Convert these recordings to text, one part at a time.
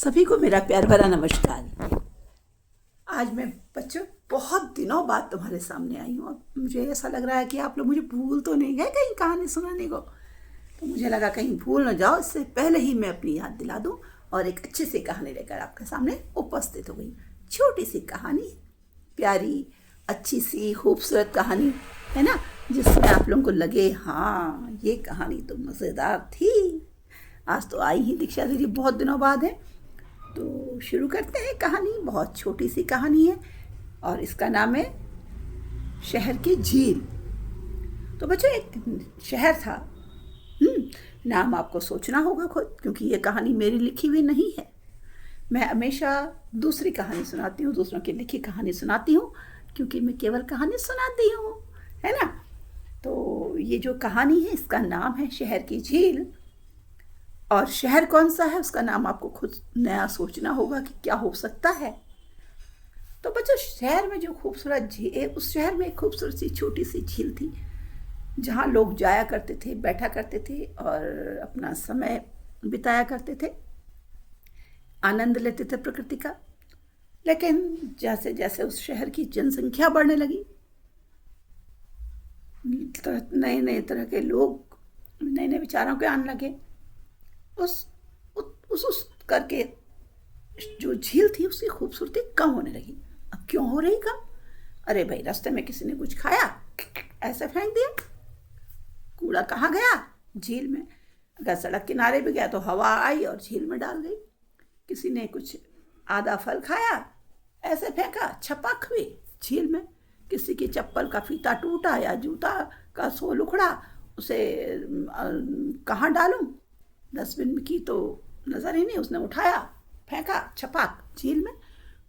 सभी को मेरा प्यार भरा नमस्कार। आज मैं बच्चों बहुत दिनों बाद तुम्हारे सामने आई हूँ। अब मुझे ऐसा लग रहा है कि आप लोग मुझे भूल तो नहीं गए कहीं कहानी सुनाने को। तो मुझे लगा कहीं भूल न जाओ, इससे पहले ही मैं अपनी याद दिला दूँ और एक अच्छी सी कहानी लेकर आपके सामने उपस्थित हो गई। छोटी सी कहानी, प्यारी अच्छी सी खूबसूरत कहानी है ना, जिसमें आप लोगों को लगे हाँ ये कहानी तो मज़ेदार थी। आज तो आई ही दीक्षा दीदी बहुत दिनों बाद है, तो शुरू करते हैं कहानी। बहुत छोटी सी कहानी है और इसका नाम है शहर की झील। तो बच्चों एक शहर था। नाम आपको सोचना होगा खुद, क्योंकि ये कहानी मेरी लिखी हुई नहीं है। मैं हमेशा दूसरी कहानी सुनाती हूँ, दूसरों की लिखी कहानी सुनाती हूँ, क्योंकि मैं केवल कहानी सुनाती हूँ, है ना। तो ये जो कहानी है इसका नाम है शहर की झील। और शहर कौन सा है उसका नाम आपको खुद नया सोचना होगा कि क्या हो सकता है। तो बच्चों शहर में जो खूबसूरत झील, उस शहर में एक खूबसूरत सी छोटी सी झील थी, जहाँ लोग जाया करते थे, बैठा करते थे और अपना समय बिताया करते थे, आनंद लेते थे प्रकृति का। लेकिन जैसे जैसे उस शहर की जनसंख्या बढ़ने लगी, नए नए तरह के लोग, नए नए विचारों के आने लगे, उस करके जो झील थी उसकी खूबसूरती कम होने लगी। अब क्यों हो रही कम? अरे भाई, रास्ते में किसी ने कुछ खाया, ऐसे फेंक दिया। कूड़ा कहाँ गया? झील में। अगर सड़क किनारे भी गया तो हवा आई और झील में डाल गई। किसी ने कुछ आधा फल खाया, ऐसे फेंका, छपक हुई झील में। किसी की चप्पल का फीता टूटा या जूता का सोल उखड़ा, उसे कहाँ डालूं? डस्टबिन की तो नज़र ही नहीं, उसने उठाया, फेंका, छपाक झील में।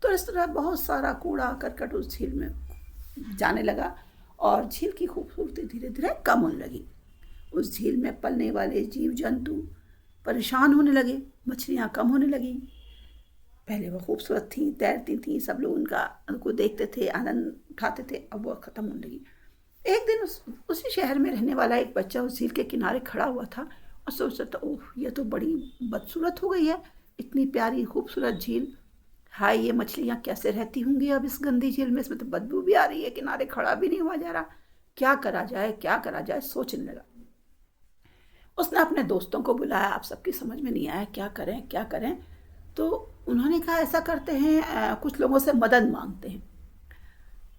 तो इस तरह बहुत सारा कूड़ा करकट उस झील में जाने लगा और झील की खूबसूरती धीरे धीरे कम होने लगी। उस झील में पलने वाले जीव जंतु परेशान होने लगे, मछलियाँ कम होने लगी। पहले वो खूबसूरत थी, तैरती थी, सब लोग उनको देखते थे, आनंद उठाते थे। अब वो ख़त्म होने लगी। एक दिन उसी शहर में रहने वाला एक बच्चा उस झील के किनारे खड़ा हुआ था और सोचता था, ओह ये तो बड़ी बदसूरत हो गई है, इतनी प्यारी खूबसूरत झील। हाय, ये मछलियाँ कैसे रहती होंगी अब इस गंदी झील में? इसमें तो बदबू भी आ रही है, किनारे खड़ा भी नहीं हुआ जा रहा। क्या करा जाए, क्या करा जाए, सोचने लगा। उसने अपने दोस्तों को बुलाया। आप सबकी समझ में नहीं आया क्या करें क्या करें। तो उन्होंने कहा ऐसा करते हैं, कुछ लोगों से मदद मांगते हैं।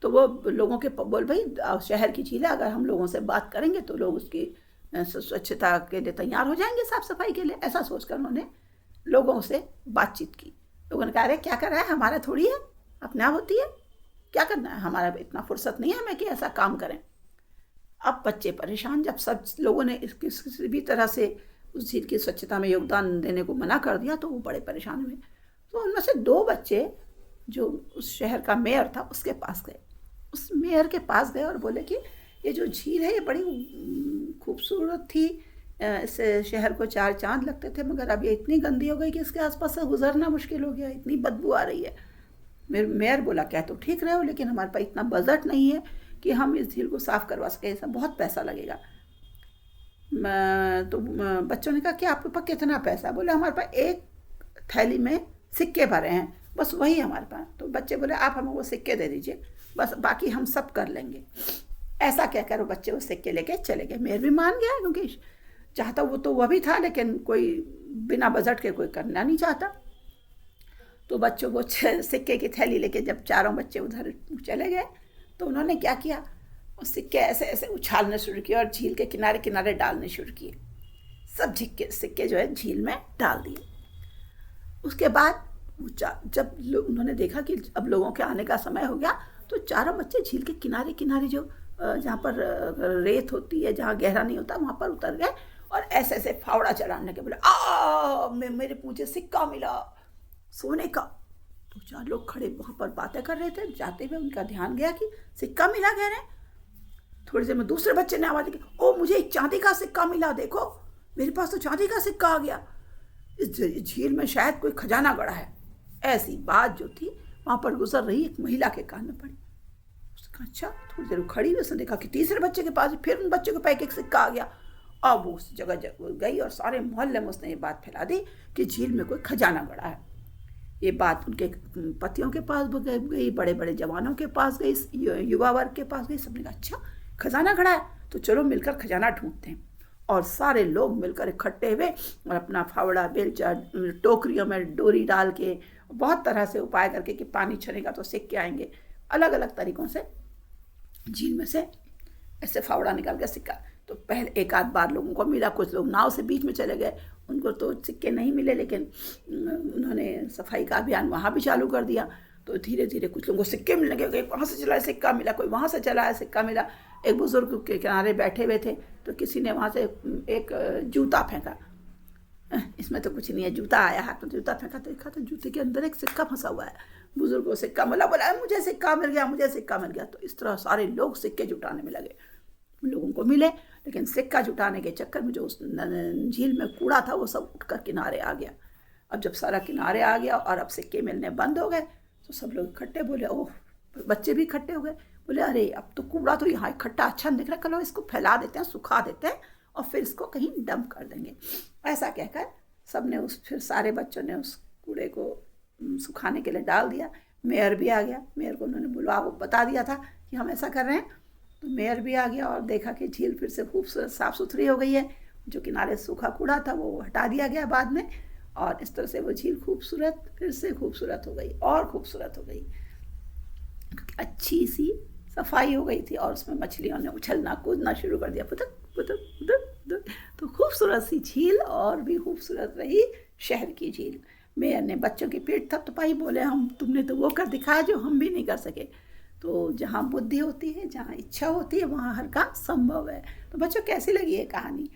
तो वो लोगों के बोल, भाई शहर की झील है, अगर हम लोगों से बात करेंगे तो लोग उसकी स्वच्छता के लिए तैयार हो जाएंगे, साफ सफाई के लिए। ऐसा सोचकर उन्होंने लोगों से बातचीत की। लोगों ने कहा, अरे क्या कर रहा है, हमारा थोड़ी है, अपने आप होती है, क्या करना है, हमारा इतना फुर्सत नहीं है हमें कि ऐसा काम करें। अब बच्चे परेशान, जब सब लोगों ने किसी भी तरह से उस झील की स्वच्छता में योगदान देने को मना कर दिया, तो वो बड़े परेशान हुए। तो उनमें से 2 बच्चे जो उस शहर का मेयर था उसके पास गए। उस मेयर के पास गए और बोले कि ये जो झील है ये बड़ी खूबसूरत थी, इससे शहर को 4 चांद लगते थे, मगर अब ये इतनी गंदी हो गई कि इसके आसपास से गुजरना मुश्किल हो गया, इतनी बदबू आ रही है। मेयर बोला, क्या तो ठीक रहे हो, लेकिन हमारे पास इतना बजट नहीं है कि हम इस झील को साफ़ करवा सकें, ऐसा बहुत पैसा लगेगा। तो बच्चों ने कहा कि आपके पास कितना पैसा? बोले, हमारे पास एक थैली में सिक्के भरे हैं, बस वही हमारे पास। तो बच्चे बोले, आप हमें वो सिक्के दे दीजिए, बस बाकी हम सब कर लेंगे। ऐसा क्या करो, बच्चे वो सिक्के लेके चले गए। मेयर भी मान गया, क्योंकि चाहता वो तो वह भी था, लेकिन कोई बिना बजट के कोई करना नहीं चाहता। तो बच्चों को सिक्के की थैली लेके जब चारों बच्चे उधर चले गए, तो उन्होंने क्या किया, वो सिक्के ऐसे ऐसे उछालने शुरू किए और झील के किनारे किनारे डालने शुरू किए। सब सिक्के जो है झील में डाल दिए। उसके बाद जब उन्होंने देखा कि अब लोगों के आने का समय हो गया, तो चारों बच्चे झील के किनारे किनारे जो जहाँ पर रेत होती है, जहाँ गहरा नहीं होता, वहाँ पर उतर गए और ऐसे ऐसे फावड़ा चलाने लगे। बोले, मेरे मुझे सिक्का मिला सोने का। तो 4 लोग खड़े वहाँ पर बातें कर रहे थे। जाते हुए उनका ध्यान गया कि सिक्का मिला कह रहे हैं। थोड़ी देर में दूसरे बच्चे ने आवाज़ दी, ओ मुझे एक चांदी का सिक्का मिला, देखो मेरे पास तो चांदी का सिक्का आ गया, इस झील में शायद कोई खजाना गड़ा है। ऐसी बात जो थी वहाँ पर गुजर रही एक महिला के कान में पड़ी। उसने कहा, अच्छा। थोड़ी देर खड़ी हुई, उसने देखा कि तीसरे बच्चे के पास फिर उन बच्चे के पास एक सिक्का आ गया। अब वो उस जगह गई और सारे मोहल्ले में उसने ये बात फैला दी कि झील में कोई खजाना गड़ा है। ये बात उनके पतियों के पास गई, बड़े बड़े जवानों के पास गई, युवा वर्ग के पास गई। सबने कहा अच्छा खजाना खड़ा है तो चलो मिलकर खजाना ढूंढते हैं। और सारे लोग मिलकर इकट्ठे हुए और अपना फावड़ा बेलचा टोकरियों में डोरी डाल के बहुत तरह से उपाय करके कि पानी छनेगा तो सिक्के आएंगे, अलग अलग तरीकों से झील में से ऐसे फावड़ा निकाल के सिक्का। तो पहले एक आध बार लोगों को मिला, कुछ लोग नाव से बीच में चले गए, उनको तो सिक्के नहीं मिले, लेकिन उन्होंने सफाई का अभियान वहाँ भी चालू कर दिया। तो धीरे धीरे कुछ लोगों को सिक्के मिलने लगे, कोई वहाँ से चला है सिक्का मिला, कोई वहाँ से चला है सिक्का मिला। एक बुजुर्ग के किनारे बैठे हुए थे तो किसी ने वहाँ से एक जूता फेंका, इसमें तो कुछ नहीं है, जूता आया हाथ में, जूता फेंका तो देखा तो जूते के अंदर एक सिक्का फंसा हुआ है। बुजुर्ग को सिक्का मिला, बोला मुझे सिक्का मिल गया, मुझे सिक्का मिल गया। तो इस तरह सारे लोग सिक्के जुटाने में लगे, लोगों को मिले, लेकिन सिक्का जुटाने के चक्कर में जो उस झील में कूड़ा था वो सब उठकर किनारे आ गया। अब जब सारा किनारे आ गया और अब सिक्के मिलने बंद हो गए तो सब लोग इकट्ठे बोले, ओह, बच्चे भी इकट्ठे हो गए, बोले अरे अब तो कूड़ा तो यहाँ इकट्ठा अच्छा नहीं दिख रहा, चलो इसको फैला देते हैं, सुखा देते हैं और फिर इसको कहीं डंप कर देंगे। ऐसा कहकर सबने फिर सारे बच्चों ने उस कूड़े को सुखाने के लिए डाल दिया। मेयर भी आ गया, मेयर को उन्होंने बुलवा वो बता दिया था कि हम ऐसा कर रहे हैं। तो मेयर भी आ गया और देखा कि झील फिर से खूबसूरत साफ़ सुथरी हो गई है, जो किनारे सूखा कूड़ा था वो हटा दिया गया बाद में, और इस तरह से वो झील खूबसूरत फिर से खूबसूरत हो गई और खूबसूरत हो गई। अच्छी सी सफाई हो गई थी और उसमें मछलियों ने उछलना कूदना शुरू कर दिया, पुतक पुतक पुतक पुतक। तो खूबसूरत सी झील और भी खूबसूरत रही शहर की झील। मेयर ने बच्चों की पीठ थपथपाई, बोले हम तुमने तो वो कर दिखाया जो हम भी नहीं कर सके। तो जहाँ बुद्धि होती है, जहाँ इच्छा होती है, वहाँ हर काम संभव है। तो बच्चों कैसी लगी ये कहानी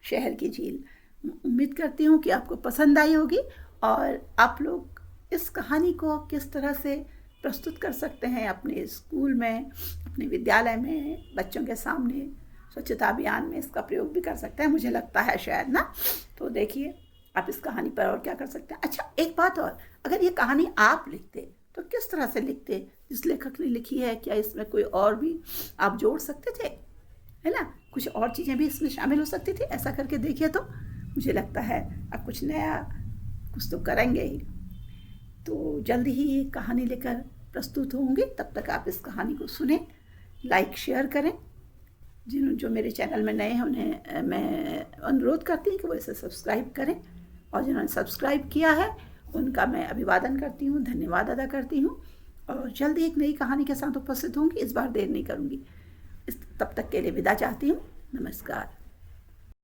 शहर की झील? उम्मीद करती हूँ कि आपको पसंद आई होगी और आप लोग इस कहानी को किस तरह से प्रस्तुत कर सकते हैं अपने स्कूल में, अपने विद्यालय में, बच्चों के सामने स्वच्छता अभियान में इसका प्रयोग भी कर सकते हैं, मुझे लगता है शायद ना। तो देखिए आप इस कहानी पर और क्या कर सकते हैं। अच्छा एक बात और, अगर ये कहानी आप लिखते तो किस तरह से लिखते? जिस लेखक ने लिखी है क्या इसमें कोई और भी आप जोड़ सकते थे, है ना? कुछ और चीज़ें भी इसमें शामिल हो सकती थी। ऐसा करके देखिए तो मुझे लगता है आप कुछ नया कुछ तो करेंगे ही। तो जल्दी ही ये कहानी लेकर प्रस्तुत होंगे, तब तक आप इस कहानी को सुनें, लाइक शेयर करें। जो मेरे चैनल में नए हैं उन्हें मैं अनुरोध करती हूँ कि वो इसे सब्सक्राइब करें, और जिन्होंने सब्सक्राइब किया है उनका मैं अभिवादन करती हूँ, धन्यवाद अदा करती हूँ। और जल्दी एक नई कहानी के साथ उपस्थित होंगी, इस बार देर नहीं करूँगी। तब तक के लिए विदा चाहती हूँ। नमस्कार।